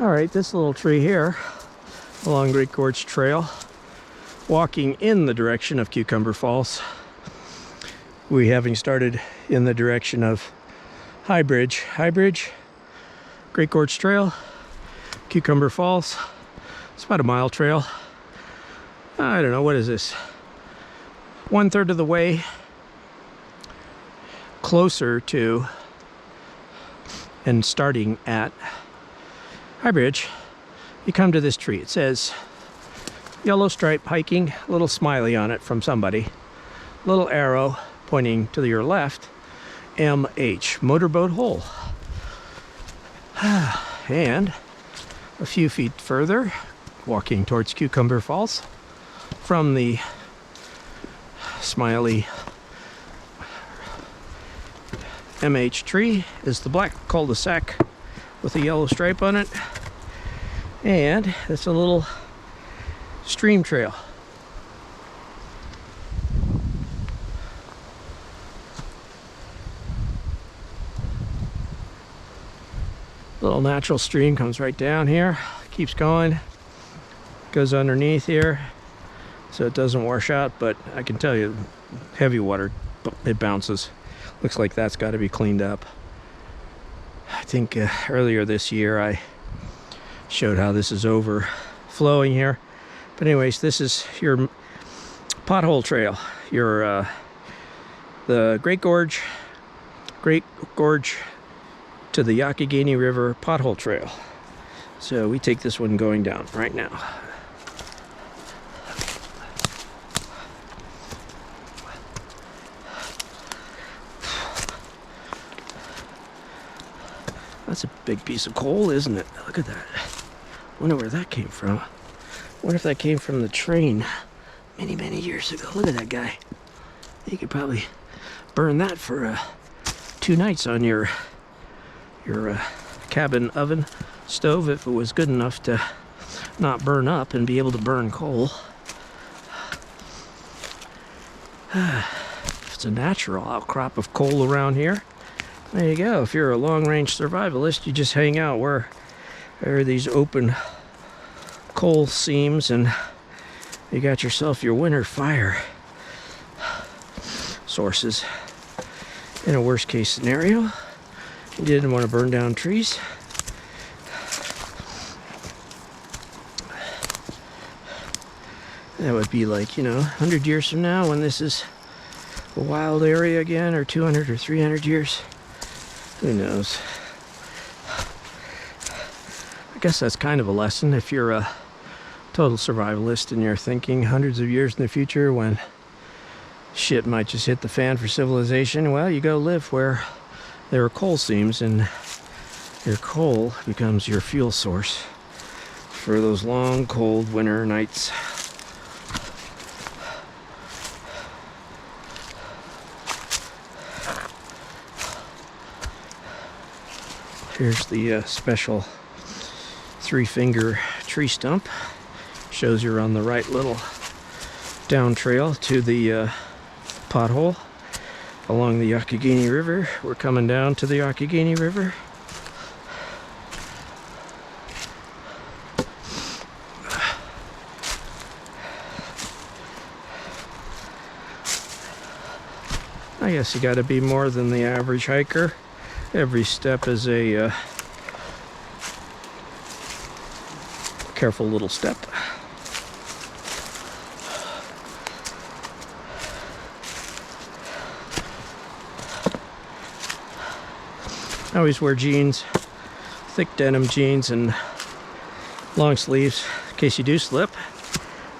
All right, this little tree here along Great Gorge Trail, walking in the direction of Cucumber Falls. We having started in the direction of High Bridge, Great Gorge Trail, Cucumber Falls. It's about a mile trail. I don't know, what is this? 1/3 of the way closer to and starting at High Bridge, you come to this tree. It says yellow stripe hiking, a little smiley on it from somebody, little arrow pointing to your left, MH, motorboat hole. And a few feet further, walking towards Cucumber Falls, from the smiley MH tree is the black cul-de-sac with a yellow stripe on it, and it's a little stream trail. Little natural stream comes right down here, keeps going, goes underneath here, so it doesn't wash out, but I can tell you, heavy water, it bounces. Looks like that's got to be cleaned up. I think earlier this year I showed how this is overflowing here. But anyways, this is your pothole trail, your the Great Gorge to the Youghiogheny River pothole trail. So we take this one going down right now. That's a big piece of coal, isn't it? Look at that. Wonder where that came from. Wonder if that came from the train many, many years ago. Look at that guy. You could probably burn that for 2 nights on your cabin oven stove if it was good enough to not burn up and be able to burn coal. If it's a natural outcrop of coal around here, there you go. If you're a long-range survivalist, you just hang out where there are these open coal seams and you got yourself your winter fire sources. In a worst case scenario, you didn't want to burn down trees. That would be like, 100 years from now when this is a wild area again, or 200 or 300 years. Who knows? I guess that's kind of a lesson if you're a total survivalist and you're thinking hundreds of years in the future when shit might just hit the fan for civilization. Well, you go live where there are coal seams and your coal becomes your fuel source for those long, cold winter nights. Here's the special 3-finger tree stump. Shows you're on the right little down trail to the pothole along the Youghiogheny River. We're coming down to the Youghiogheny River. I guess you got to be more than the average hiker. Every step is a careful little step. I always wear jeans, thick denim jeans and long sleeves in case you do slip.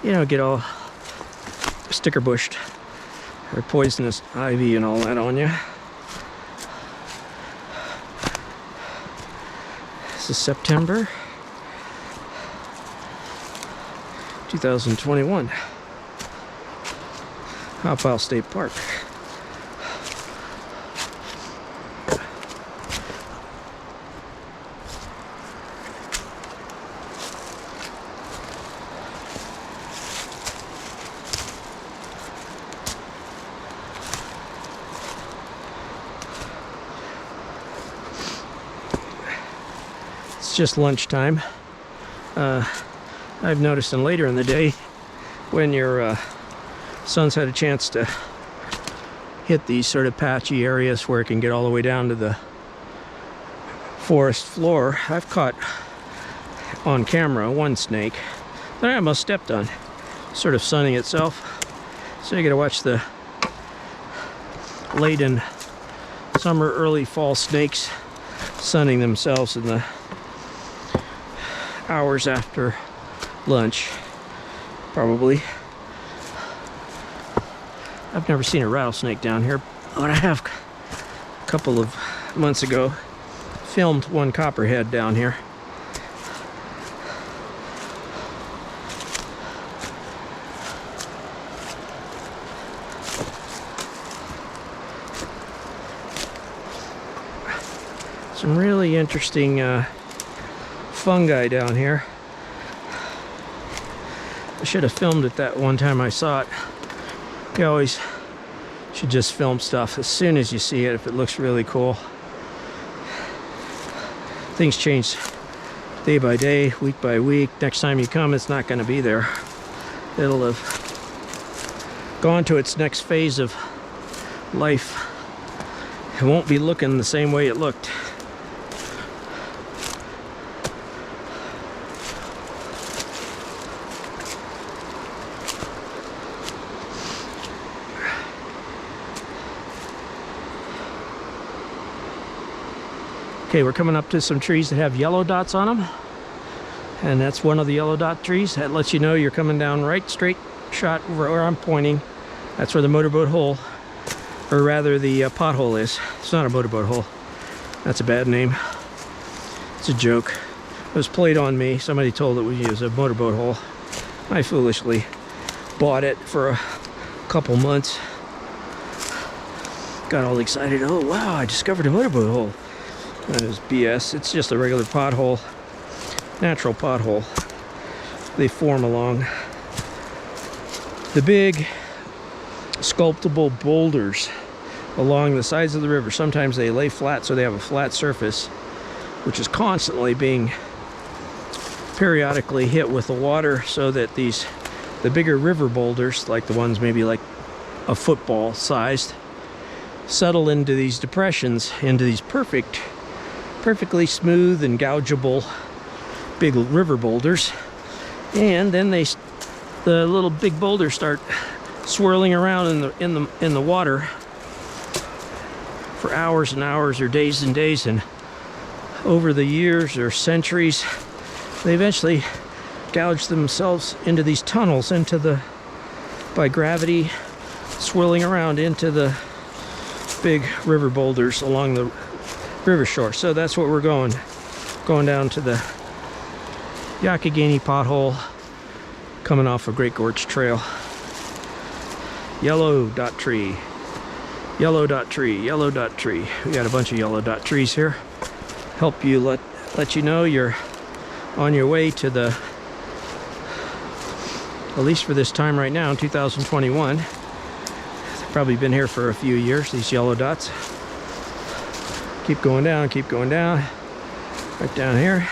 You don't get all sticker bushed or poisonous ivy and all that on you. This is September 2021. Ohiopyle State Park. It's just lunchtime. I've noticed later in the day when your sun's had a chance to hit these sort of patchy areas where it can get all the way down to the forest floor, I've caught on camera one snake that I almost stepped on, sort of sunning itself. So you gotta watch the late in summer, early fall snakes sunning themselves in the hours after lunch, probably. I've never seen a rattlesnake down here, but I have a couple of months ago filmed one copperhead down here. Some really interesting fungi down here. I should have filmed it that one time I saw it. You always should just film stuff as soon as you see it if it looks really cool. Things change day by day, week by week. Next time you come, it's not going to be there. It'll have gone to its next phase of life. It won't be looking the same way it looked. Okay, we're coming up to some trees that have yellow dots on them, and that's one of the yellow dot trees. That lets you know you're coming down right straight shot where I'm pointing. That's where the motorboat hole, or rather the pothole is. It's not a motorboat hole. That's a bad name. It's a joke. It was played on me. Somebody told it was a motorboat hole. I foolishly bought it for a couple months. Got all excited. Oh wow, I discovered a motorboat hole. That is BS. It's just a regular pothole, natural pothole. They form along the big sculptable boulders along the sides of the river. Sometimes they lay flat, so they have a flat surface, which is constantly being periodically hit with the water, so that the bigger river boulders, like the ones maybe like a football sized, settle into these depressions, into these perfectly smooth and gougeable big river boulders, and then the little big boulders start swirling around in the water for hours and hours or days and days, and over the years or centuries they eventually gouge themselves into these tunnels by gravity swirling around into the big river boulders along the river shore. So that's what we're going down to the Yakagani pothole coming off of Great Gorge Trail. Yellow dot tree, yellow dot tree, yellow dot tree. We got a bunch of yellow dot trees here. Help you let you know you're on your way to the, at least for this time right now in 2021. They've probably been here for a few years, these yellow dots. Keep going down, right down here.